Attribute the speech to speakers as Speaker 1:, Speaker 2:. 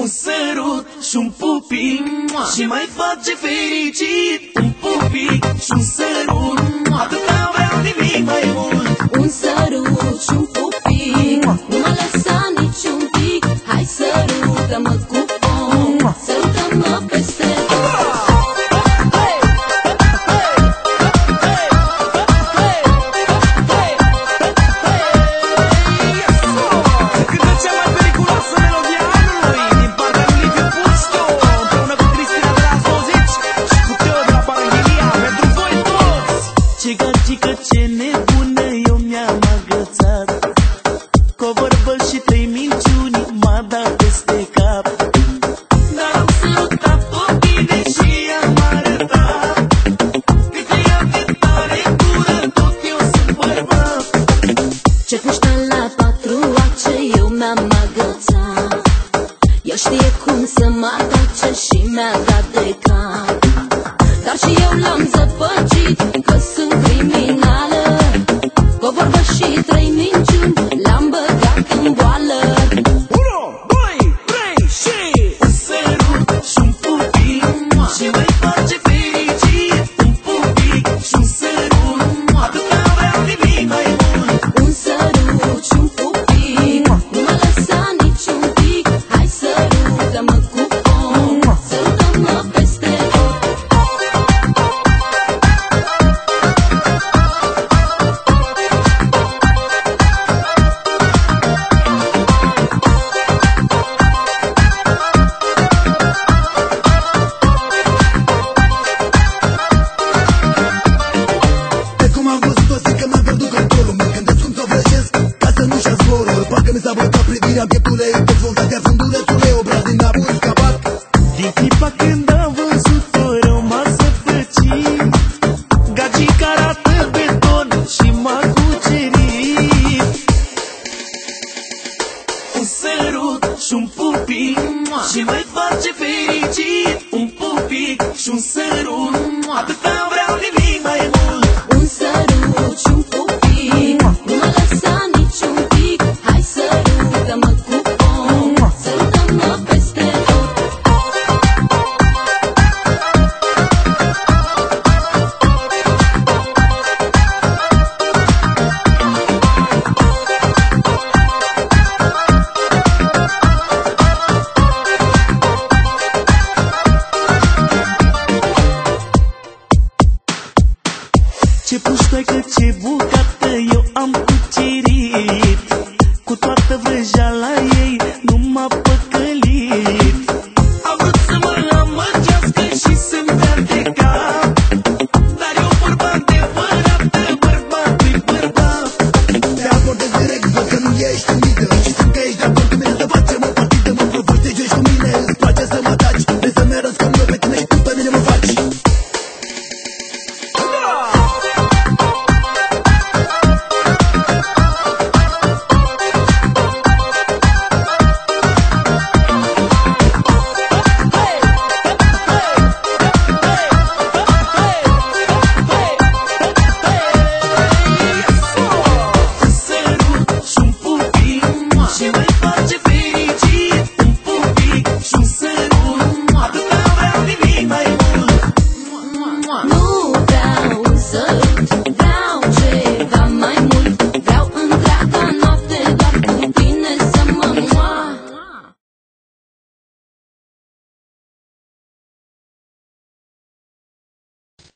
Speaker 1: Un sărut și un pupic și mai face fericit. Un pupic și un sărut, atâta vreau, nimic mai mult.
Speaker 2: Un sărut și un pupic, nu mă lăsa niciun pic. Hai sărută-mă cu om, sărută-mă peste
Speaker 1: Cică, ce nebună eu mi-am agățat. Cu o vorbă și 3 minciuni m-a dat peste cap. Dar am sărutat tot bine și am arătat că te iau de tare gură, tot eu sunt bărbat.
Speaker 2: Ce puștă la 4 ace eu mi-am agățat. El știe cum să mă atace și mi-a dat de cap. Dar și eu l-am zăpăcit că sunt criminală. Cu o vorbă și 3 minciuni l-am băgat în boală.
Speaker 1: 1, 2, 3 și un sărut și un pupic și mai face fericit. Un pupic și un sărut, atâta vreau, nimic mai mult.
Speaker 2: Un sărut și un pupic, nu mă lăsa niciun pic. Hai sărută-mă cu om, sărută-mă peste tot.
Speaker 3: Privirea pieptule e dezvoltat, iar fundulețule obraz din abuz scapat.
Speaker 1: Din clipa când am văzut-o rău m-a săfăcit. Gagica arată beton și m-a cucerit. Un sărut și un pupic și mai face fericit. Un pupic și un sărut, atâta vreau, nimic mai mult.
Speaker 2: Un sărut și un pupic, nu mă lăsa niciun pic. Hai sărută-mă cu om, sărută-mă peste tot.
Speaker 1: Ce puștoaică, ce bucată eu am cucerit. Cu toată vrăjeala ei nu m-a păcălit.